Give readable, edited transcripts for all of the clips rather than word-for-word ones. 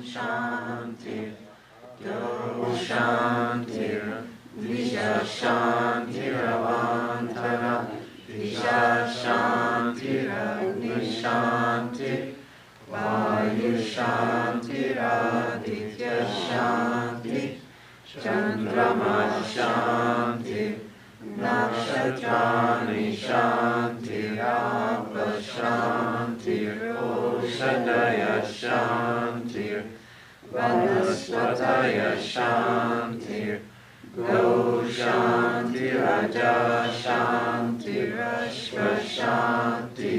Shanti, Do Shanti, Disha Shanti Ravantara, Disha Shanti Agni Vayu Shanti Raditya Shanti, Chandrama Shanti, Nakshatrani Shanti, Apa Shanti, Oshadaya Shanti, Vanaspataya Shanti, Go Shanti, Raja Shanti, Rashva Shanti,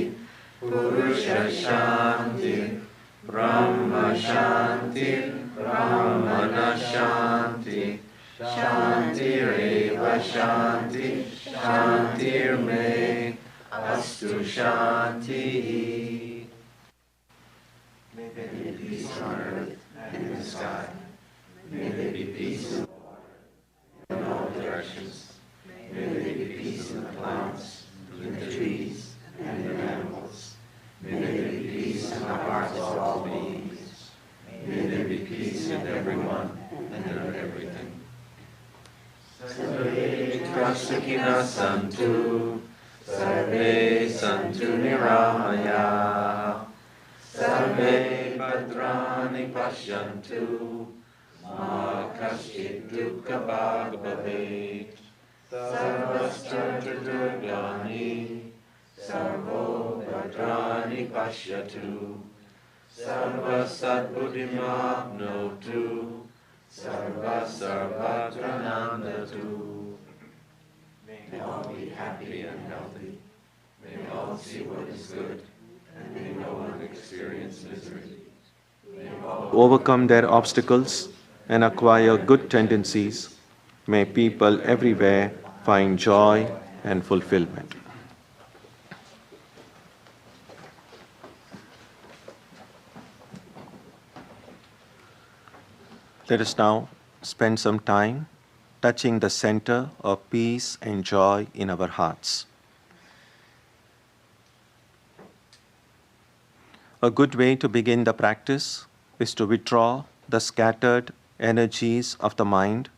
Purusha Shanti, Brahma Shanti, Brahmana Shanti, Shantireva Shanti, Shantirme, Astu Shanti. May there be peace on earth and in the sky. May there be peace in all directions. May there be peace in the plants, in the trees, and in animals. May there be peace in the hearts of all beings. May there be peace in everyone and in everything. Sarve Sakhina Santu, Sarve Santu Niramaya, Sarve Bhadrani Pashyantu, Ma Kaschit Dukkha Bhag Bhavet, Sarvascha Chaturgani, Sarvo Bhadrani Pashyatu, Sarva Sadbuddhimapnotu, Sarva Sarvatranandatu. May all be happy and healthy. May all see what is good, and may no one experience misery. May all Overcome their obstacles and acquire good tendencies. May people everywhere find joy and fulfillment. Let us now spend some time touching the center of peace and joy in our hearts. A good way to begin the practice is to withdraw the scattered energies of the mind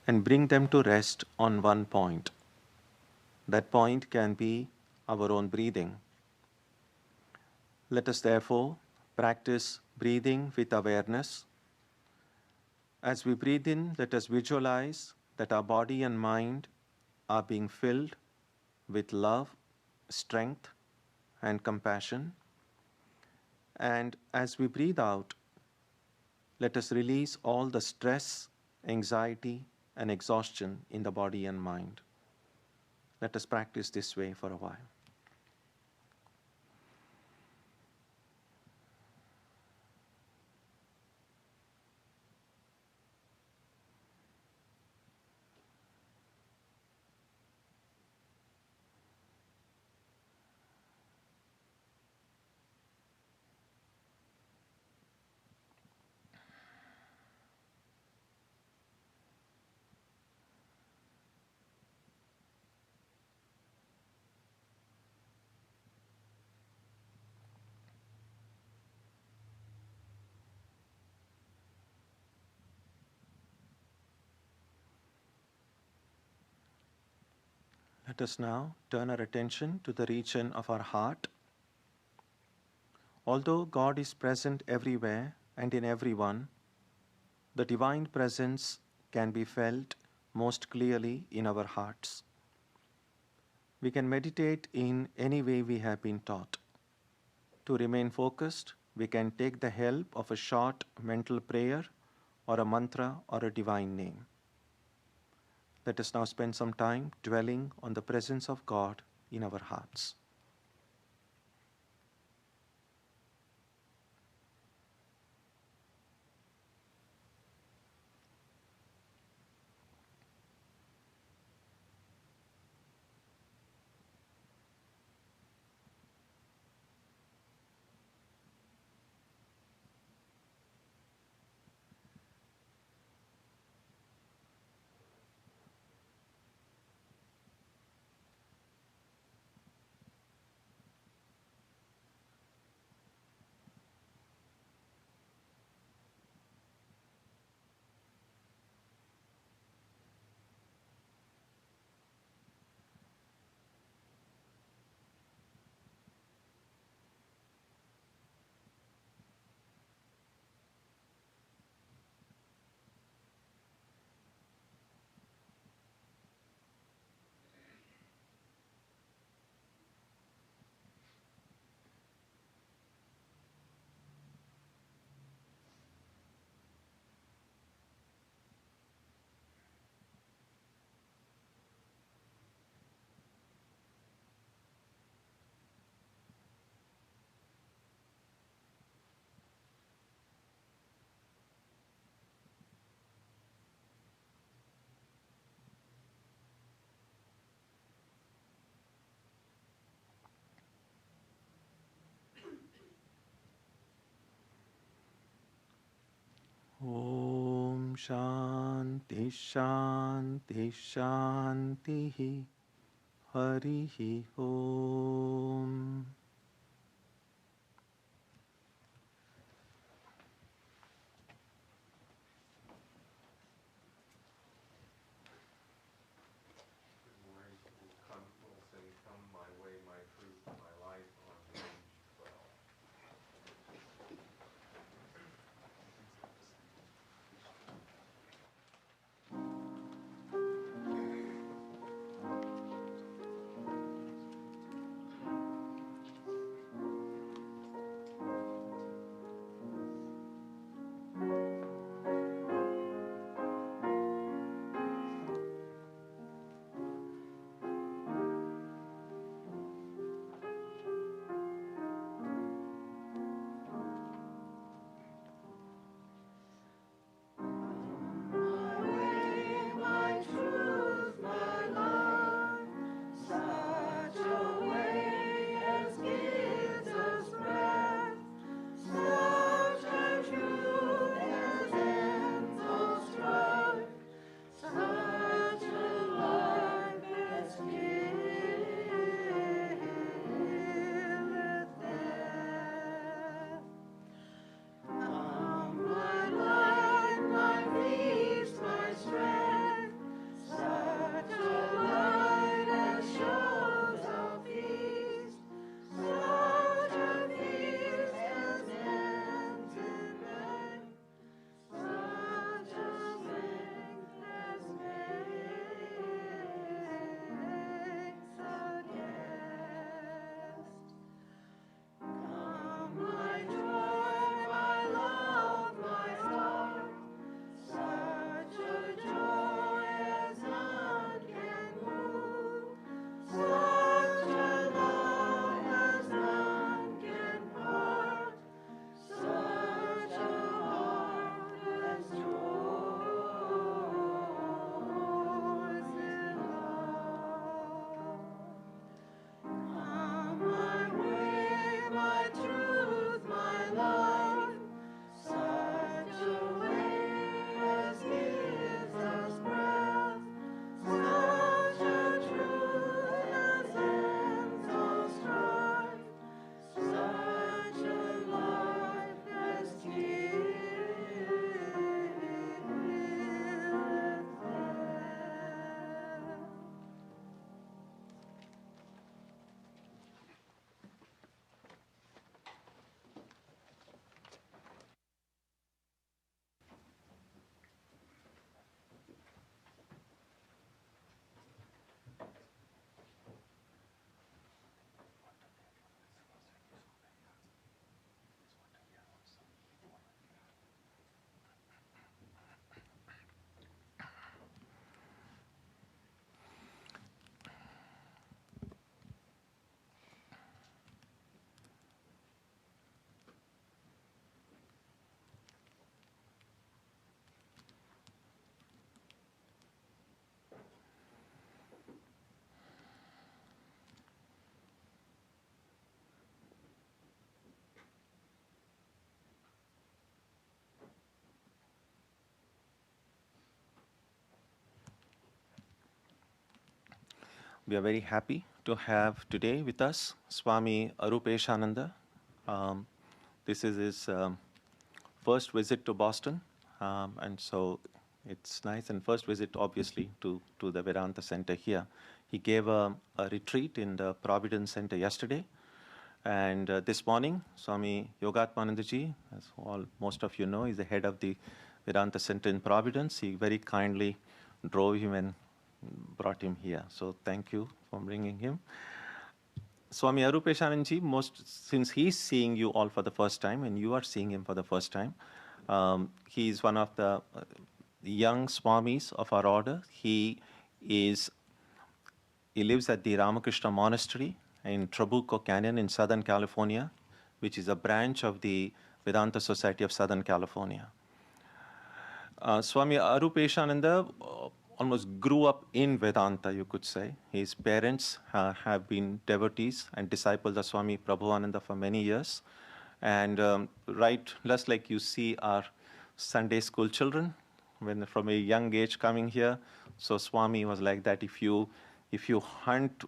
and bring them to rest on one point. That point can be our own breathing. Let us therefore practice breathing with awareness. As we breathe in, let us visualize that our body and mind are being filled with love, strength, and compassion. And as we breathe out, let us release all the stress, anxiety, and exhaustion in the body and mind. Let us practice this way for a while. Let us now turn our attention to the region of our heart. Although God is present everywhere and in everyone, the divine presence can be felt most clearly in our hearts. We can meditate in any way we have been taught. To remain focused, we can take the help of a short mental prayer or a mantra or a divine name. Let us now spend some time dwelling on the presence of God in our hearts. Shanti Shanti Shanti Harihi Om. We are very happy to have today with us Swami Arupeshananda. This is his first visit to Boston, and so it's nice. And first visit, obviously, to the Vedanta Center here. He gave a retreat in the Providence Center yesterday, and this morning, Swami Yogatmanandaji, as most of you know, is the head of the Vedanta Center in Providence. He very kindly drove him and brought him here. So thank you for bringing him. Swami Arupeshanandaji, since he's seeing you all for the first time and you are seeing him for the first time, he is one of the young Swamis of our order. He lives at the Ramakrishna Monastery in Trabuco Canyon in Southern California, which is a branch of the Vedanta Society of Southern California. Swami Arupeshananda almost grew up in Vedanta, you could say. His parents have been devotees and disciples of Swami Prabhuvananda for many years. And just like you see our Sunday school children when from a young age coming here. So Swami was like that. If you hunt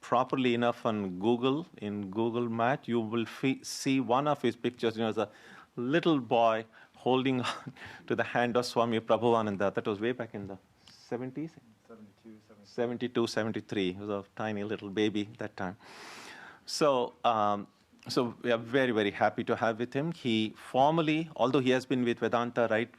properly enough on Google, in Google Maps, you will see one of his pictures, as a little boy holding on to the hand of Swami Prabhuvananda. That was way back in the 70s? 72, 73. He was a tiny little baby that time. So, so we are very, very happy to have with him. He formally, although he has been with Vedanta right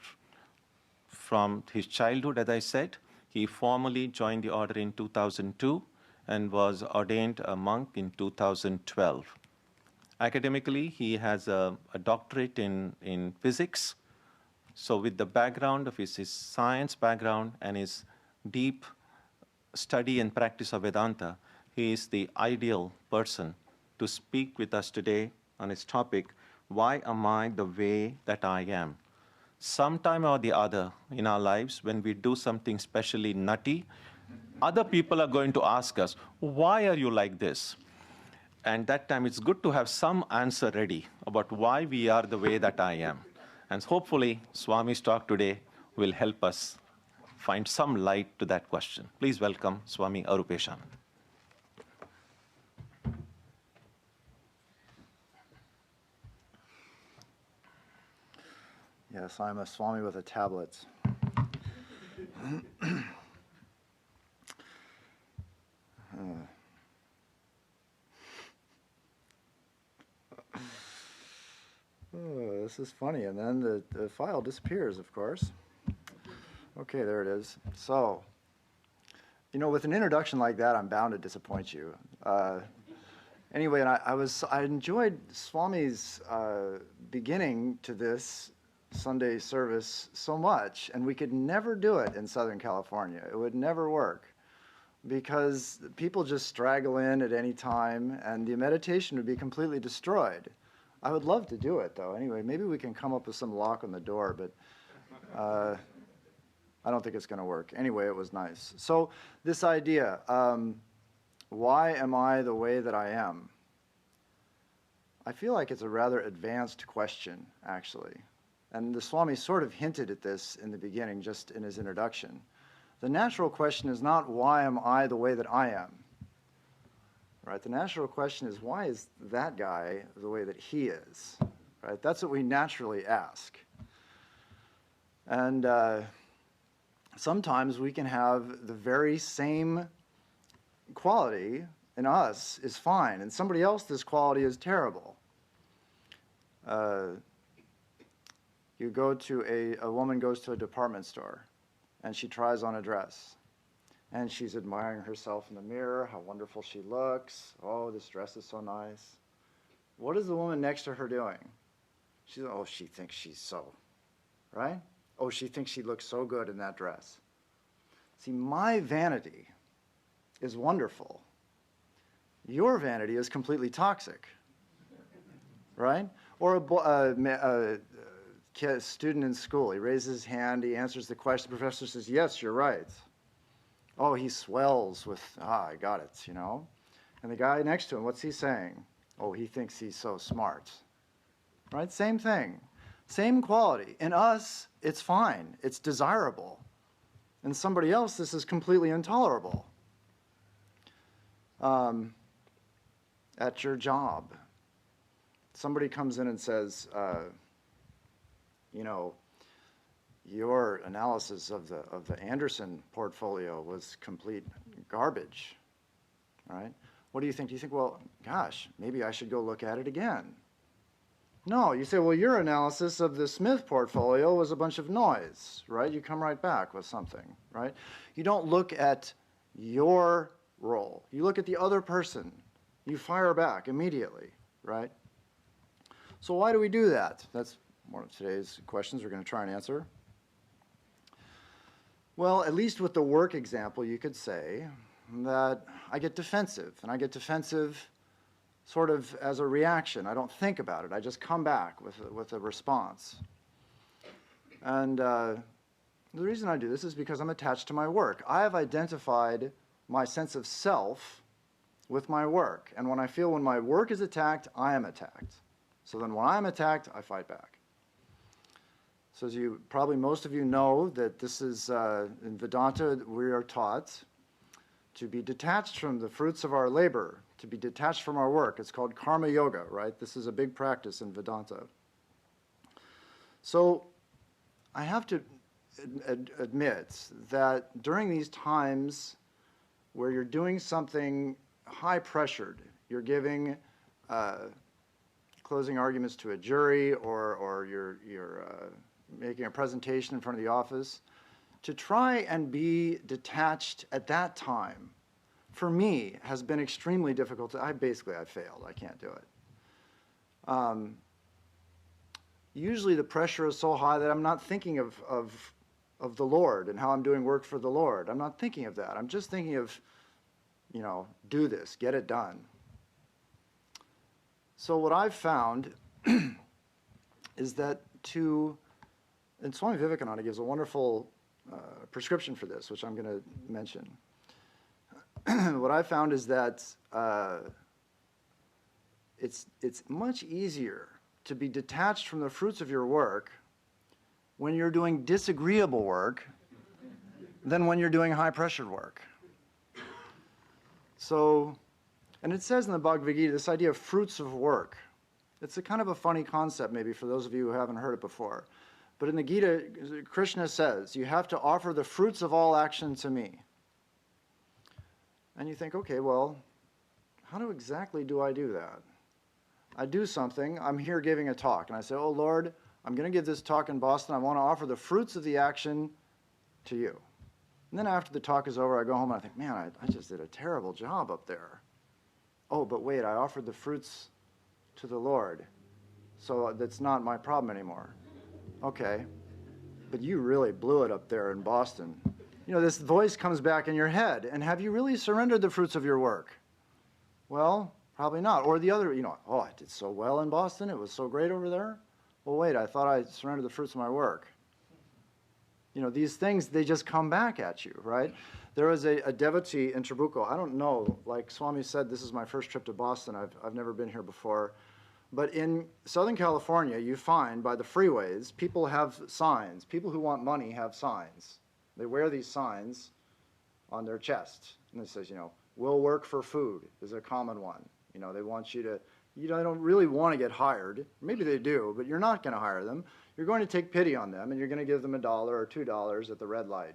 from his childhood, as I said, he formally joined the order in 2002 and was ordained a monk in 2012. Academically, he has a doctorate in physics. So with the background of his science background and his deep study and practice of Vedanta, he is the ideal person to speak with us today on his topic, Why Am I the Way That I Am? Sometime or the other in our lives, when we do something specially nutty, other people are going to ask us, why are you like this? And that time it's good to have some answer ready about why we are the way that I am. And hopefully, Swami's talk today will help us find some light to that question. Please welcome Swami Arupeshanand. Yes, I'm a Swami with a tablet. Oh, this is funny, and then the file disappears, of course. Okay, there it is. So, with an introduction like that, I'm bound to disappoint you. Anyway, and I enjoyed Swami's beginning to this Sunday service so much, and we could never do it in Southern California. It would never work because people just straggle in at any time, and the meditation would be completely destroyed. I would love to do it, though. Anyway, maybe we can come up with some lock on the door, but I don't think it's going to work. Anyway, it was nice. So this idea, why am I the way that I am? I feel like it's a rather advanced question, actually. And the Swami sort of hinted at this in the beginning, just in his introduction. The natural question is not, why am I the way that I am? Right? The natural question is, why is that guy the way that he is? Right? That's what we naturally ask. And sometimes we can have the very same quality in us is fine, and somebody else, this quality is terrible. You go to a woman goes to a department store, and she tries on a dress. And she's admiring herself in the mirror, how wonderful she looks. Oh, this dress is so nice. What is the woman next to her doing? She thinks she's so, right? Oh, she thinks she looks so good in that dress. See, my vanity is wonderful. Your vanity is completely toxic, right? Or a student in school, he raises his hand, he answers the question, the professor says, yes, you're right. Oh, he swells with, I got it, And the guy next to him, what's he saying? Oh, he thinks he's so smart. Right? Same thing. Same quality. In us, it's fine. It's desirable. In somebody else, this is completely intolerable. At your job, somebody comes in and says, your analysis of the Anderson portfolio was complete garbage, right? What do you think? Do you think, well, gosh, maybe I should go look at it again? No, you say, well, your analysis of the Smith portfolio was a bunch of noise, right? You come right back with something, right? You don't look at your role. You look at the other person. You fire back immediately, right? So why do we do that? That's one of today's questions we're going to try and answer. Well, at least with the work example, you could say that I get defensive, and I get defensive sort of as a reaction. I don't think about it. I just come back with a response. And the reason I do this is because I'm attached to my work. I have identified my sense of self with my work. And when I feel when my work is attacked, I am attacked. So then when I'm attacked, I fight back. So as you probably most of you know that this is, in Vedanta, we are taught to be detached from the fruits of our labor, to be detached from our work. It's called karma yoga, right? This is a big practice in Vedanta. So I have to admit that during these times where you're doing something high pressured, you're giving closing arguments to a jury, or you're making a presentation in front of the office, to try and be detached at that time, for me, has been extremely difficult. I failed. I can't do it. Usually the pressure is so high that I'm not thinking of the Lord and how I'm doing work for the Lord. I'm not thinking of that. I'm just thinking of, do this, get it done. So what I've found is that and Swami Vivekananda gives a wonderful prescription for this, which I'm going to mention. What I found is that it's much easier to be detached from the fruits of your work when you're doing disagreeable work than when you're doing high-pressured work. So, and it says in the Bhagavad Gita, this idea of fruits of work. It's a kind of a funny concept maybe for those of you who haven't heard it before. But in the Gita, Krishna says, you have to offer the fruits of all action to me. And you think, okay, well, how exactly do I do that? I do something, I'm here giving a talk, and I say, oh Lord, I'm going to give this talk in Boston, I want to offer the fruits of the action to you. And then after the talk is over, I go home and I think, man, I just did a terrible job up there. Oh, but wait, I offered the fruits to the Lord, so that's not my problem anymore. Okay, but you really blew it up there in Boston. This voice comes back in your head, and have you really surrendered the fruits of your work? Well, probably not. Or the other, oh, I did so well in Boston, it was so great over there. Well, wait, I thought I surrendered the fruits of my work. These things, they just come back at you, right? There was a devotee in Trabuco. I don't know, like Swami said, this is my first trip to Boston. I've never been here before. But in Southern California, you find by the freeways, people have signs. People who want money have signs. They wear these signs on their chest. And it says, will work for food is a common one. They want you to, they don't really want to get hired. Maybe they do, but you're not going to hire them. You're going to take pity on them, and you're going to give them $1 or $2 at the red light.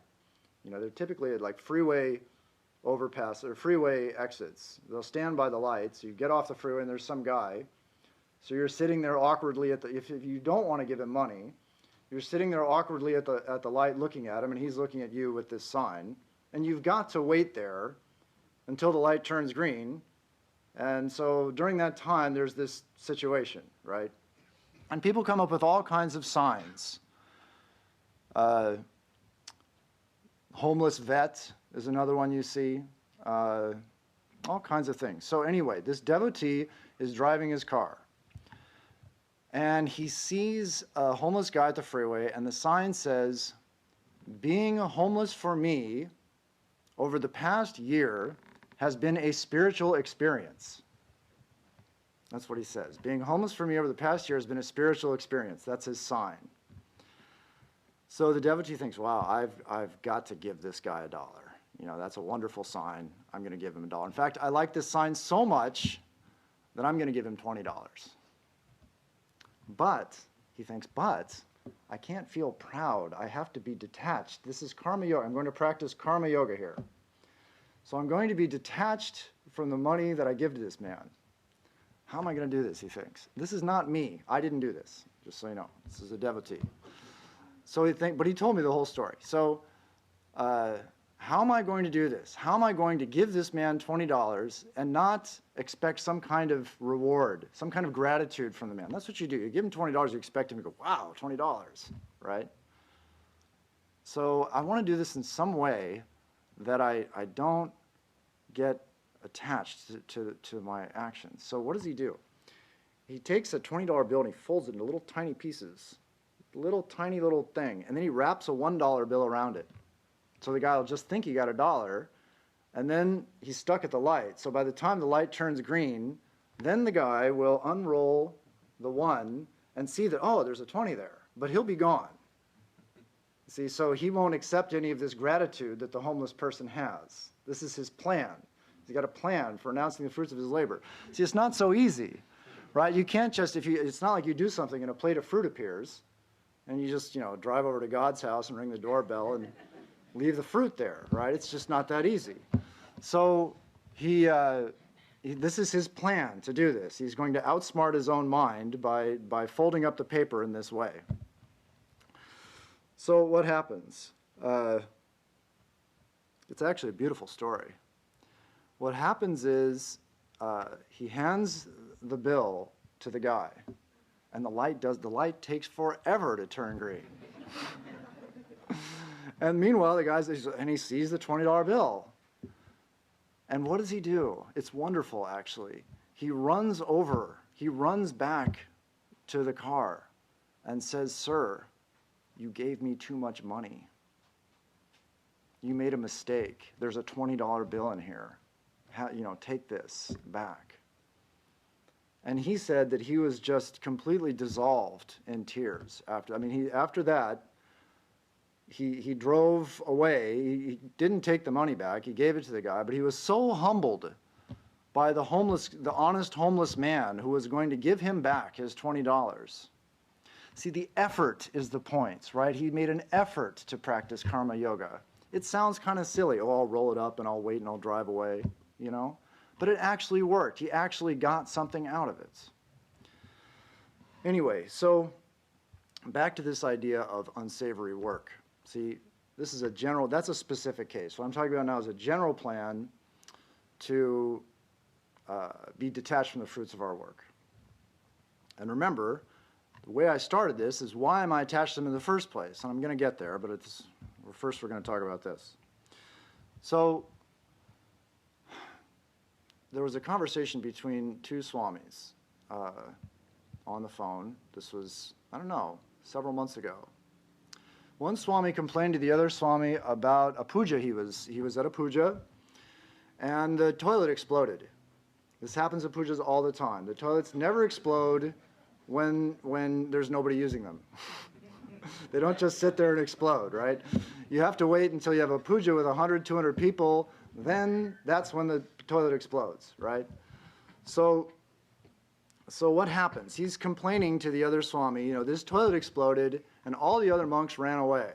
They're typically at like freeway overpass or freeway exits. They'll stand by the lights. You get off the freeway, and there's some guy. So you're sitting there awkwardly if you don't want to give him money, you're sitting there awkwardly at the light looking at him, and he's looking at you with this sign. And you've got to wait there until the light turns green. And so during that time, there's this situation, right? And people come up with all kinds of signs. Homeless vet is another one you see. All kinds of things. So anyway, this devotee is driving his car. And he sees a homeless guy at the freeway, and the sign says, being homeless for me over the past year has been a spiritual experience. That's what he says. Being homeless for me over the past year has been a spiritual experience. That's his sign. So the devotee thinks, wow, I've got to give this guy $1. That's a wonderful sign. I'm going to give him $1. In fact, I like this sign so much that I'm going to give him $20. But, he thinks, I can't feel proud. I have to be detached. This is karma yoga. I'm going to practice karma yoga here. So I'm going to be detached from the money that I give to this man. How am I going to do this, he thinks. This is not me. I didn't do this, just so you know. This is a devotee. So but he told me the whole story. So how am I going to do this? How am I going to give this man $20 and not expect some kind of reward, some kind of gratitude from the man? That's what you do. You give him $20, you expect him to go, wow, $20, right? So I want to do this in some way that I don't get attached to my actions. So what does he do? He takes a $20 bill and he folds it into little tiny pieces, tiny little thing, and then he wraps a $1 bill around it. So the guy will just think he got $1, and then he's stuck at the light. So by the time the light turns green, then the guy will unroll the 1 and see that, oh, there's a 20 there, but he'll be gone. See, so he won't accept any of this gratitude that the homeless person has. This is his plan. He's got a plan for announcing the fruits of his labor. See, it's not so easy, right? You can't just, it's not like you do something and a plate of fruit appears and you just, drive over to God's house and ring the doorbell and leave the fruit there, right? It's just not that easy. So this is his plan to do this. He's going to outsmart his own mind by folding up the paper in this way. So what happens? It's actually a beautiful story. What happens is he hands the bill to the guy, and the light takes forever to turn green. And meanwhile, the guy says, and he sees the $20 bill. And what does he do? It's wonderful, actually. He runs back to the car and says, "Sir, you gave me too much money. You made a mistake. There's a $20 bill in here. Take this back." And he said that he was just completely dissolved in tears after that. He drove away. He didn't take the money back. He gave it to the guy, but he was so humbled by the honest homeless man who was going to give him back his $20. See, the effort is the point, right? He made an effort to practice karma yoga. It sounds kind of silly. Oh, I'll roll it up and I'll wait and I'll drive away, But it actually worked. He actually got something out of it. Anyway, so back to this idea of unsavory work. See, that's a specific case. What I'm talking about now is a general plan to be detached from the fruits of our work. And remember, the way I started this is why am I attached to them in the first place? And I'm going to get there, but first we're going to talk about this. So there was a conversation between two swamis on the phone. This was, several months ago. One swami complained to the other swami about a puja. He was at a puja, and the toilet exploded. This happens at pujas all the time. The toilets never explode when there's nobody using them. They don't just sit there and explode, right? You have to wait until you have a puja with 100, 200 people. Then that's when the toilet explodes, right? So what happens? He's complaining to the other swami, this toilet exploded and all the other monks ran away.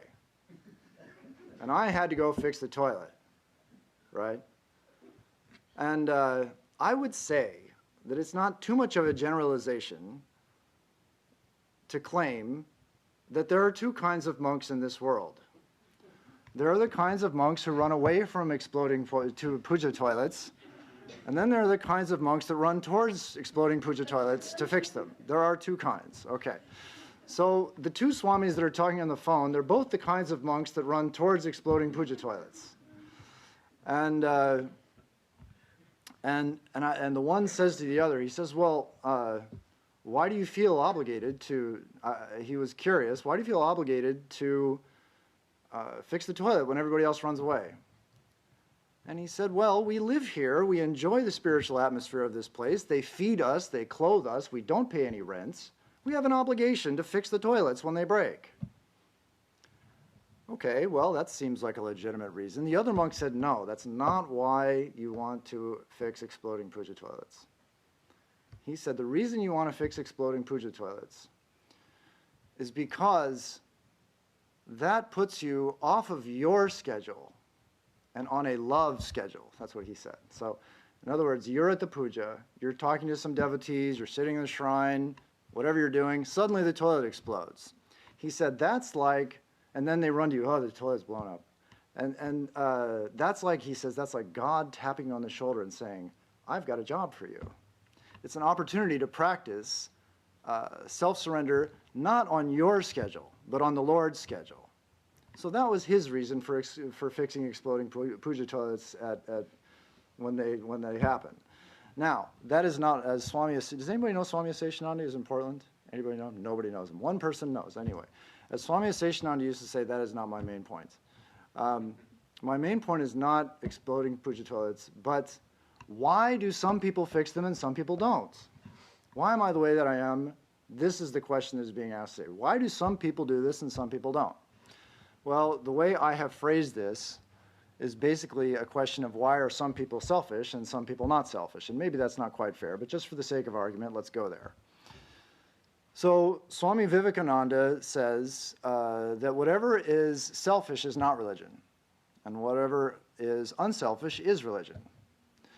And I had to go fix the toilet, right? And I would say that it's not too much of a generalization to claim that there are two kinds of monks in this world. There are the kinds of monks who run away from exploding puja toilets, and then there are the kinds of monks that run towards exploding puja toilets to fix them. There are two kinds. Okay. So the two swamis that are talking on the phone, they're both the kinds of monks that run towards exploding puja toilets. And the one says to the other, he says, well, why do you feel obligated to, he was curious, why do you feel obligated to fix the toilet when everybody else runs away? And he said, well, we live here, we enjoy the spiritual atmosphere of this place, they feed us, they clothe us, we don't pay any rents, we have an obligation to fix the toilets when they break. Okay, well, that seems like a legitimate reason. The other monk said, no, that's not why you want to fix exploding puja toilets. He said, the reason you want to fix exploding puja toilets is because that puts you off of your schedule and on a love schedule. That's what he said. So, in other words, you're at the puja, you're talking to some devotees, you're sitting in the shrine, whatever you're doing, suddenly the toilet explodes. He said, that's like, and then they run to you, oh, the toilet's blown up. And that's like, he says, that's like God tapping you on the shoulder and saying, I've got a job for you. It's an opportunity to practice self-surrender, not on your schedule, but on the Lord's schedule. So that was his reason for fixing exploding puja toilets when they happen. Now, that is not as Swami. Does anybody know Swami Tyagananda is in Portland? Anybody know? Nobody knows him. One person knows. Anyway, as Swami Tyagananda used to say, that is not my main point. My main point is not exploding puja toilets, but why do some people fix them and some people don't? Why am I the way that I am? This is the question that is being asked today. Why do some people do this and some people don't? Well, the way I have phrased this is basically a question of why are some people selfish and some people not selfish. And maybe that's not quite fair, but just for the sake of argument, let's go there. So Swami Vivekananda says that whatever is selfish is not religion, and whatever is unselfish is religion.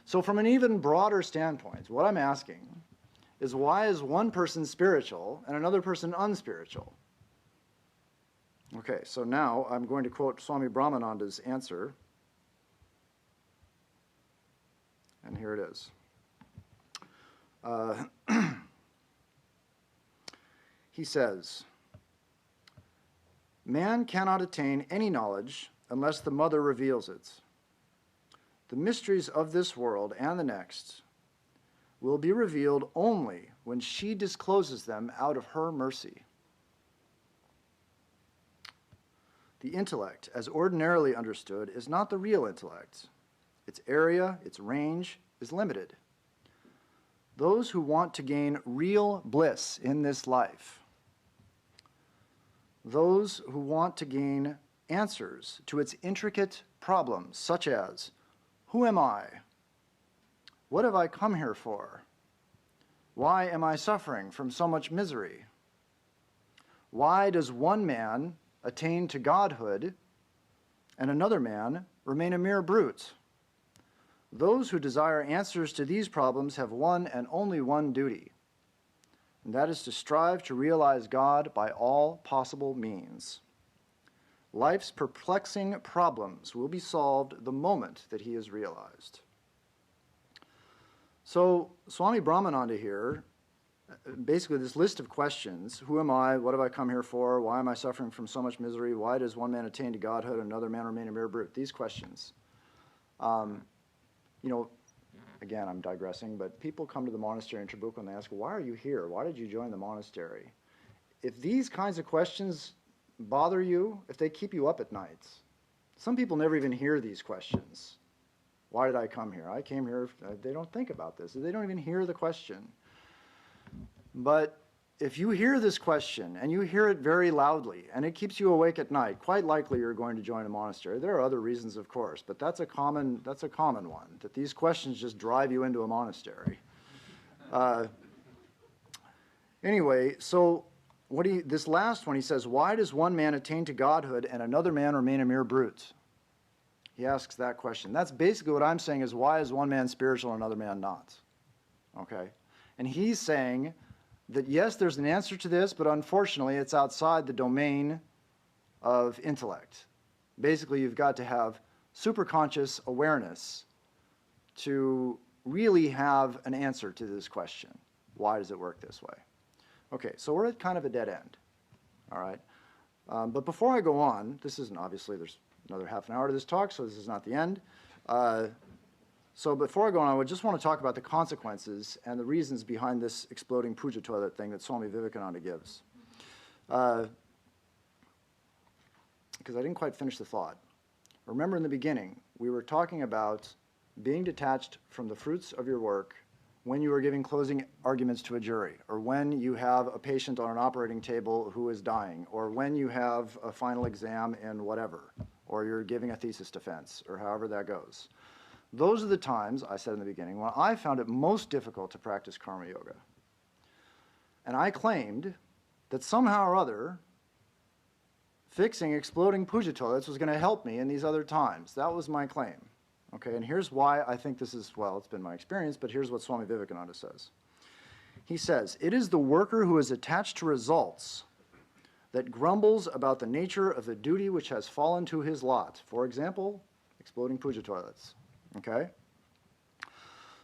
So from an even broader standpoint, what I'm asking is why is one person spiritual and another person unspiritual? Okay, so now I'm going to quote Swami Brahmananda's answer. And here it is. He says, man cannot attain any knowledge unless the mother reveals it. The mysteries of this world and the next will be revealed only when she discloses them out of her mercy. The intellect, as ordinarily understood, is not the real intellect. Its area, its range, is limited. Those who want to gain real bliss in this life, those who want to gain answers to its intricate problems, such as, who am I? What have I come here for? Why am I suffering from so much misery? Why does one man attain to godhood and another man remain a mere brute? Those who desire answers to these problems have one and only one duty, and that is to strive to realize God by all possible means. Life's perplexing problems will be solved the moment that he is realized. So Swami Brahmananda here, basically this list of questions, who am I, what have I come here for, why am I suffering from so much misery, why does one man attain to godhood and another man remain a mere brute, these questions. You know, again, I'm digressing, but people come to the monastery in Trabuco and they ask, why are you here? Why did you join the monastery? If these kinds of questions bother you, if they keep you up at nights, some people never even hear these questions. Why did I come here? I came here, they don't think about this. They don't even hear the question. But if you hear this question and you hear it very loudly and it keeps you awake at night, quite likely you're going to join a monastery. There are other reasons, of course, but that's a common one, that these questions just drive you into a monastery. Anyway, so this last one, he says, why does one man attain to godhood and another man remain a mere brute? He asks that question. That's basically what I'm saying is, why is one man spiritual and another man not? Okay? And he's saying that yes, there's an answer to this, but unfortunately it's outside the domain of intellect. Basically, you've got to have superconscious awareness to really have an answer to this question. Why does it work this way? Okay, so we're at kind of a dead end, all right? But before I go on, this isn't obviously, there's another half an hour to this talk, so this is not the end. So before I go on, I just want to talk about the consequences and the reasons behind this exploding puja toilet thing that Swami Vivekananda gives. Because I didn't quite finish the thought. Remember in the beginning, we were talking about being detached from the fruits of your work when you are giving closing arguments to a jury, or when you have a patient on an operating table who is dying, or when you have a final exam in whatever, or you're giving a thesis defense, or however that goes. Those are the times, I said in the beginning, when I found it most difficult to practice karma yoga. And I claimed that somehow or other, fixing exploding puja toilets was going to help me in these other times. That was my claim. Okay, and here's why I think this is, well, it's been my experience, but here's what Swami Vivekananda says. He says, it is the worker who is attached to results that grumbles about the nature of the duty which has fallen to his lot. For example, exploding puja toilets. Okay?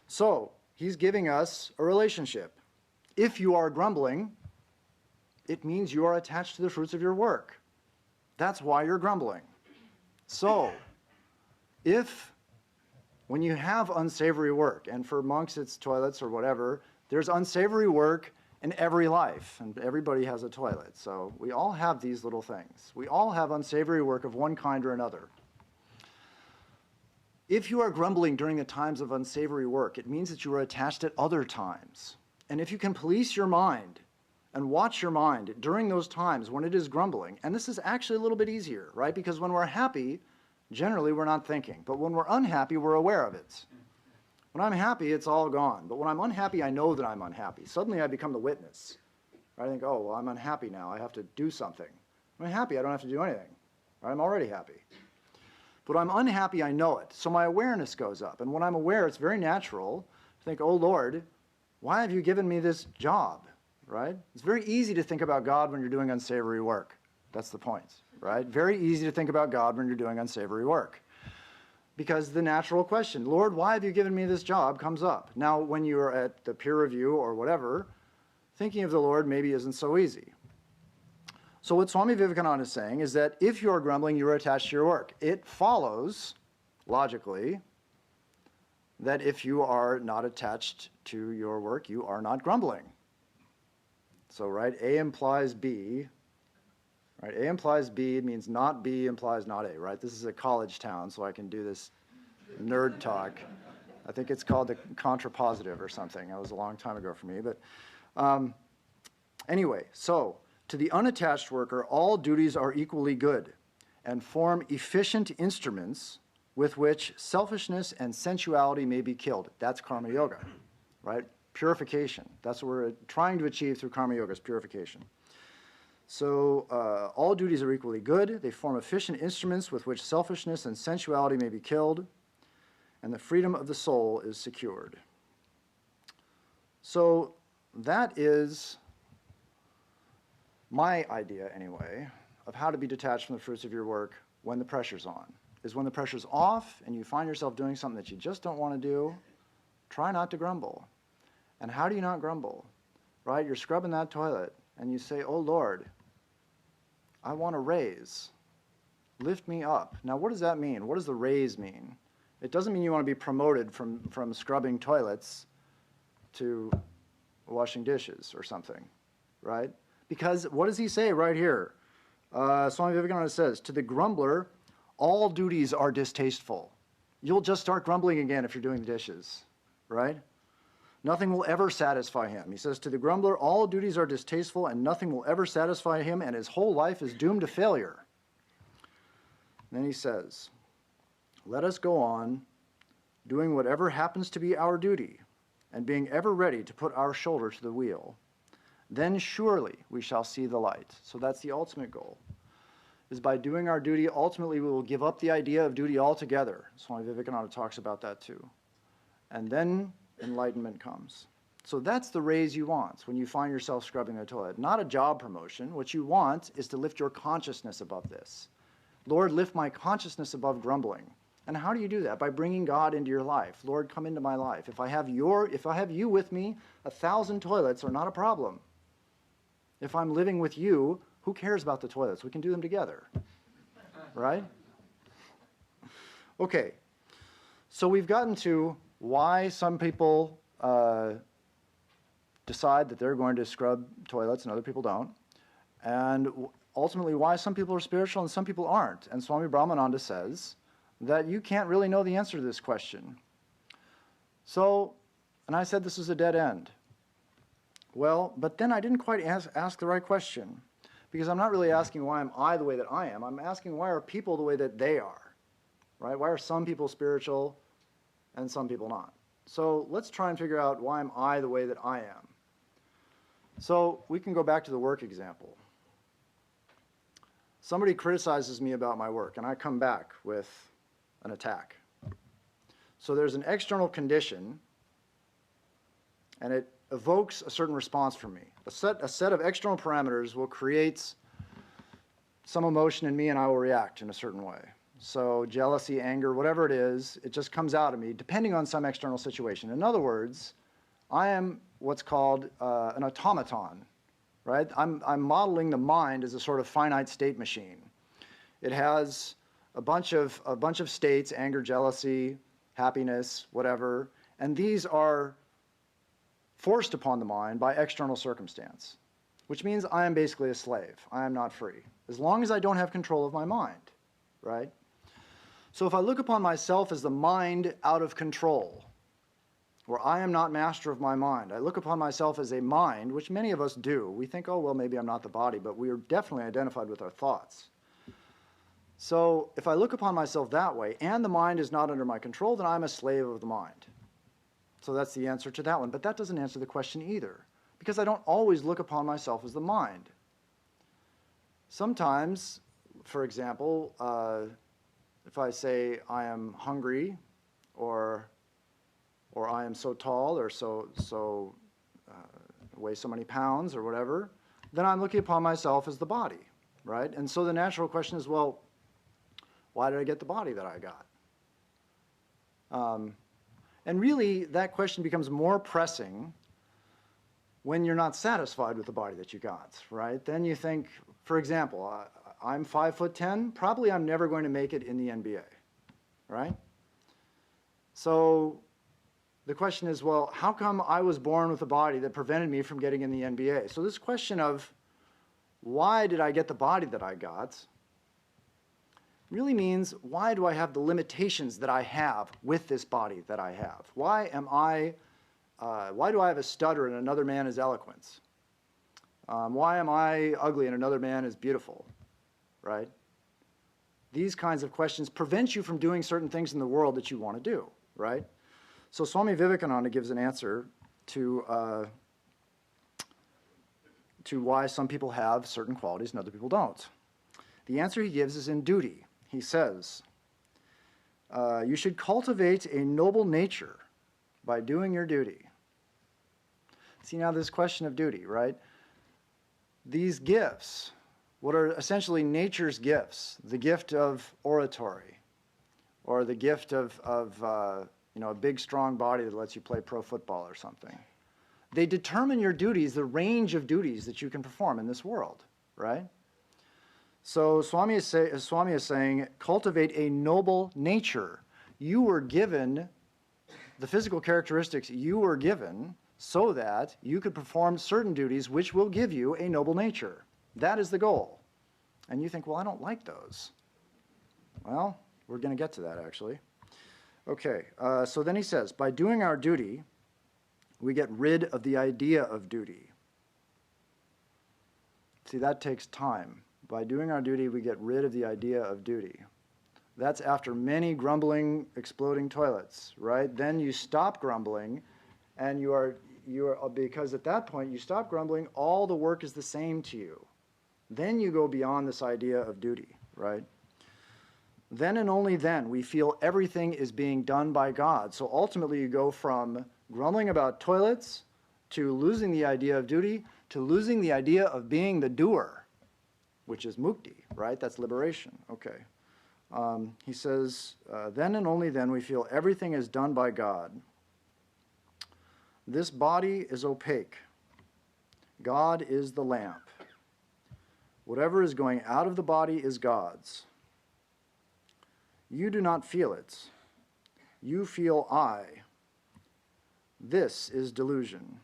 So, he's giving us a relationship. If you are grumbling, it means you are attached to the fruits of your work. That's why you're grumbling. So, if, when you have unsavory work, and for monks it's toilets or whatever, there's unsavory work in every life, and everybody has a toilet. So, we all have these little things. We all have unsavory work of one kind or another. If you are grumbling during the times of unsavory work, it means that you are attached at other times. And if you can police your mind and watch your mind during those times when it is grumbling. And this is actually a little bit easier, right? Because when we're happy, generally we're not thinking. But when we're unhappy, we're aware of it. When I'm happy, it's all gone. But when I'm unhappy, I know that I'm unhappy. Suddenly I become the witness. I think, oh, well, I'm unhappy now. I have to do something. When I'm happy, I don't have to do anything. I'm already happy. But when I'm unhappy, I know it. So my awareness goes up. And when I'm aware, it's very natural to think, oh, Lord, why have you given me this job? Right? It's very easy to think about God when you're doing unsavory work. That's the point, right? Very easy to think about God when you're doing unsavory work. Because the natural question, Lord, why have you given me this job, comes up. Now, when you're at the peer review or whatever, thinking of the Lord maybe isn't so easy. So what Swami Vivekananda is saying is that if you're grumbling, you're attached to your work. It follows, logically, that if you are not attached to your work, you are not grumbling. So, right, A implies B. Right, A implies B, it means not B implies not A, right? This is a college town, so I can do this nerd talk. I think it's called the contrapositive or something. That was a long time ago for me. But anyway, so to the unattached worker, all duties are equally good and form efficient instruments with which selfishness and sensuality may be killed. That's karma yoga, right? Purification. That's what we're trying to achieve through karma yoga, is purification. So all duties are equally good. They form efficient instruments with which selfishness and sensuality may be killed, and the freedom of the soul is secured. So that is my idea, anyway, of how to be detached from the fruits of your work when the pressure's on. Is when the pressure's off and you find yourself doing something that you just don't want to do, try not to grumble. And how do you not grumble? Right? You're scrubbing that toilet and you say, oh Lord, I want a raise. Lift me up. Now what does that mean? What does the raise mean? It doesn't mean you want to be promoted from scrubbing toilets to washing dishes or something, right? Because what does he say right here? Swami Vivekananda says, to the grumbler, all duties are distasteful. You'll just start grumbling again if you're doing the dishes, right? Nothing will ever satisfy him. He says, to the grumbler, all duties are distasteful and nothing will ever satisfy him, and his whole life is doomed to failure. Then he says, let us go on doing whatever happens to be our duty and being ever ready to put our shoulder to the wheel. Then surely we shall see the light. So that's the ultimate goal, is by doing our duty, ultimately we will give up the idea of duty altogether. Swami Vivekananda talks about that too. And then enlightenment comes. So that's the raise you want when you find yourself scrubbing the toilet. Not a job promotion. What you want is to lift your consciousness above this. Lord, lift my consciousness above grumbling. And how do you do that? By bringing God into your life. Lord, come into my life. If I have you with me, 1,000 toilets are not a problem. If I'm living with you, who cares about the toilets? We can do them together, right? Okay, so we've gotten to why some people decide that they're going to scrub toilets and other people don't, and ultimately why some people are spiritual and some people aren't. And Swami Brahmananda says that you can't really know the answer to this question. So, and I said this is a dead end. Well, but then I didn't quite ask the right question, because I'm not really asking why am I the way that I am. I'm asking why are people the way that they are, right? Why are some people spiritual and some people not? So let's try and figure out why am I the way that I am. So we can go back to the work example. Somebody criticizes me about my work, and I come back with an attack. So there's an external condition, and it evokes a certain response from me. A set of external parameters will create some emotion in me, and I will react in a certain way. So jealousy, anger, whatever it is, it just comes out of me, depending on some external situation. In other words, I am what's called an automaton, right? I'm modeling the mind as a sort of finite state machine. It has a bunch of states, anger, jealousy, happiness, whatever, and these are forced upon the mind by external circumstance, which means I am basically a slave. I am not free, as long as I don't have control of my mind, right? So if I look upon myself as the mind out of control, or I am not master of my mind. I look upon myself as a mind, which many of us do. We think, oh, well, maybe I'm not the body, but we are definitely identified with our thoughts. So if I look upon myself that way, and the mind is not under my control, then I'm a slave of the mind. So that's the answer to that one. But that doesn't answer the question either, because I don't always look upon myself as the mind. Sometimes, for example, if I say I am hungry, or I am so tall, or weigh so many pounds, or whatever, then I'm looking upon myself as the body, right? And so the natural question is, well, why did I get the body that I got? And really, that question becomes more pressing when you're not satisfied with the body that you got, right? Then you think, for example, I'm 5'10", probably I'm never going to make it in the NBA, right? So the question is, well, how come I was born with a body that prevented me from getting in the NBA? So this question of why did I get the body that I got really means, why do I have the limitations that I have with this body that I have? Why do I have a stutter and another man is eloquence? Why am I ugly and another man is beautiful, right? These kinds of questions prevent you from doing certain things in the world that you want to do, right? So Swami Vivekananda gives an answer to why some people have certain qualities and other people don't. The answer he gives is in duty. He says, you should cultivate a noble nature by doing your duty. See now this question of duty, right? These gifts, what are essentially nature's gifts, the gift of oratory, or the gift of a big strong body that lets you play pro football or something. They determine your duties, the range of duties that you can perform in this world, right? So Swami is saying, cultivate a noble nature. You were given the physical characteristics you were given so that you could perform certain duties which will give you a noble nature. That is the goal. And you think, well, I don't like those. Well, we're going to get to that, actually. Okay, so then he says, by doing our duty, we get rid of the idea of duty. See, that takes time. By doing our duty, we get rid of the idea of duty. That's after many grumbling, exploding toilets, right? Then you stop grumbling, and you are because at that point you stop grumbling, all the work is the same to you. Then you go beyond this idea of duty, right? Then and only then we feel everything is being done by God. So ultimately you go from grumbling about toilets to losing the idea of duty to losing the idea of being the doer, which is mukti, right? That's liberation. Okay. He says, then and only then we feel everything is done by God. This body is opaque. God is the lamp. Whatever is going out of the body is God's. You do not feel it. You feel I. This is delusion.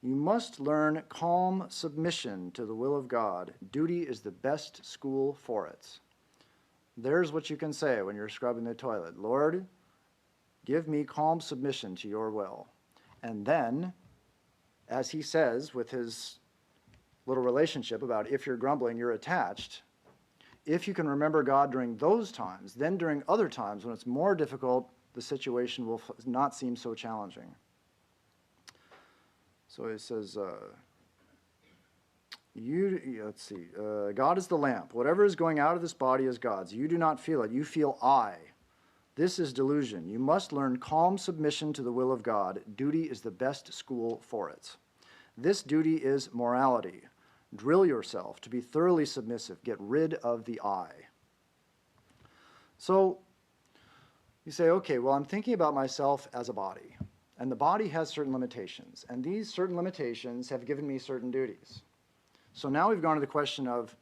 You must learn calm submission to the will of God. Duty is the best school for it. There's what you can say when you're scrubbing the toilet. Lord, give me calm submission to your will. And then, as he says with his little relationship about if you're grumbling, you're attached, if you can remember God during those times, then during other times when it's more difficult, the situation will not seem so challenging. So he says, let's see, God is the lamp. Whatever is going out of this body is God's. You do not feel it. You feel I. This is delusion. You must learn calm submission to the will of God. Duty is the best school for it. This duty is morality. Drill yourself to be thoroughly submissive. Get rid of the I. So you say, okay, well, I'm thinking about myself as a body. And the body has certain limitations. And these certain limitations have given me certain duties. So now we've gone to the question of,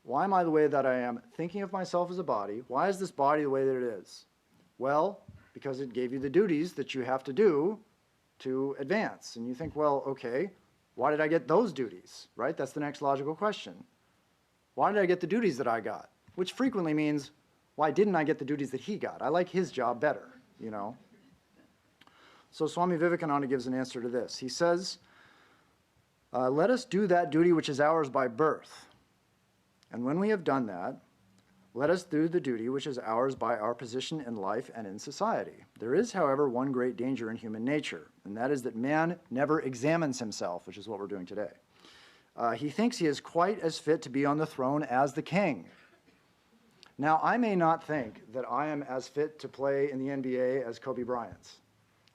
why am I the way that I am thinking of myself as a body? Why is this body the way that it is? Well, because it gave you the duties that you have to do to advance. And you think, well, okay, why did I get those duties, right? That's the next logical question. Why did I get the duties that I got? Which frequently means, why didn't I get the duties that he got? I like his job better, you know? So Swami Vivekananda gives an answer to this. He says, let us do that duty which is ours by birth. And when we have done that, let us do the duty which is ours by our position in life and in society. There is, however, one great danger in human nature, and that is that man never examines himself, which is what we're doing today. He thinks he is quite as fit to be on the throne as the king. Now, I may not think that I am as fit to play in the NBA as Kobe Bryant.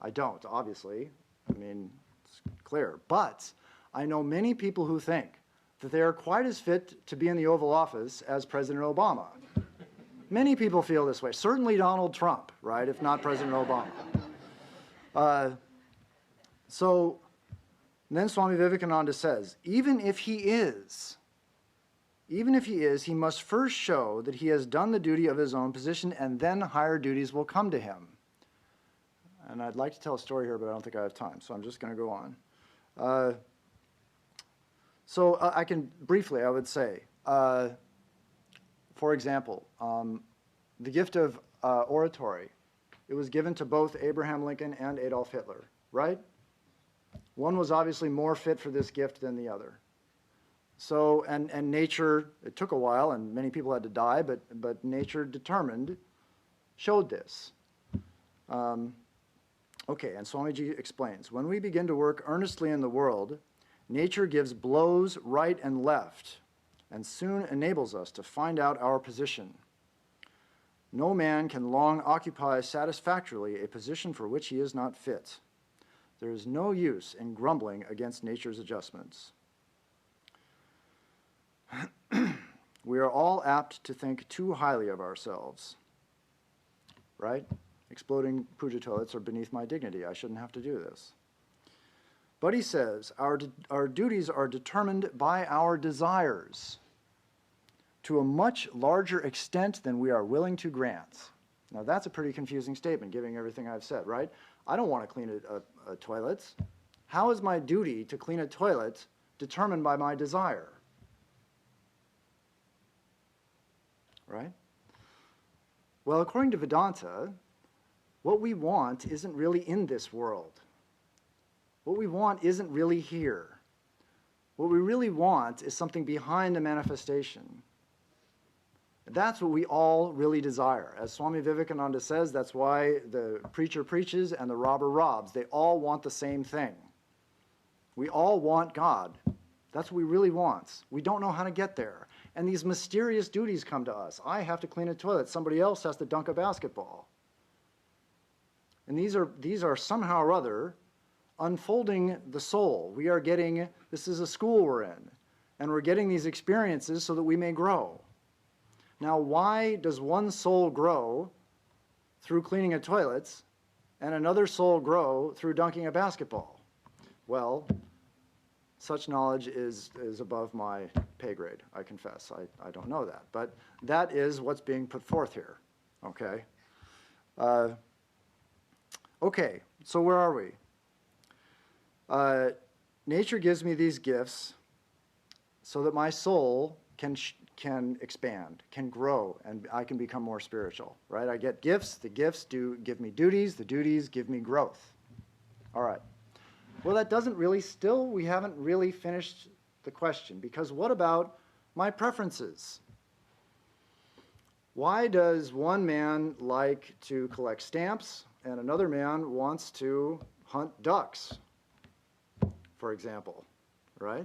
I don't, obviously. I mean, it's clear. But I know many people who think that they are quite as fit to be in the Oval Office as President Obama. Many people feel this way. Certainly Donald Trump, right, if not President Obama. So then Swami Vivekananda says, even if he is, he must first show that he has done the duty of his own position, and then higher duties will come to him. And I'd like to tell a story here, but I don't think I have time, so I'm just going to go on. So I can, briefly, I would say, for example, the gift of oratory, it was given to both Abraham Lincoln and Adolf Hitler, right? One was obviously more fit for this gift than the other. So, and nature, it took a while and many people had to die, but nature showed this. Okay, and Swamiji explains, when we begin to work earnestly in the world, nature gives blows right and left, and soon enables us to find out our position. No man can long occupy satisfactorily a position for which he is not fit. There is no use in grumbling against nature's adjustments. We are all apt to think too highly of ourselves, right? Exploding puja toilets are beneath my dignity. I shouldn't have to do this. But he says, our duties are determined by our desires to a much larger extent than we are willing to grant. Now that's a pretty confusing statement, given everything I've said, right? I don't want to clean a toilet. How is my duty to clean a toilet determined by my desire? Right? Well, according to Vedanta, what we want isn't really in this world. What we want isn't really here. What we really want is something behind the manifestation. That's what we all really desire. As Swami Vivekananda says, that's why the preacher preaches and the robber robs. They all want the same thing. We all want God. That's what we really want. We don't know how to get there. And these mysterious duties come to us. I have to clean a toilet. Somebody else has to dunk a basketball. And these are somehow or other unfolding the soul. We are getting, this is a school we're in, and we're getting these experiences so that we may grow. Now, why does one soul grow through cleaning a toilet and another soul grow through dunking a basketball? Well, such knowledge is above my pay grade, I confess. I don't know that. But that is what's being put forth here, okay? Okay, so where are we? Nature gives me these gifts so that my soul can expand, can grow, and I can become more spiritual, right? I get gifts, the gifts do give me duties, the duties give me growth. All right. Well, that doesn't really, we haven't really finished the question, because what about my preferences? Why does one man like to collect stamps and another man wants to hunt ducks, for example, right?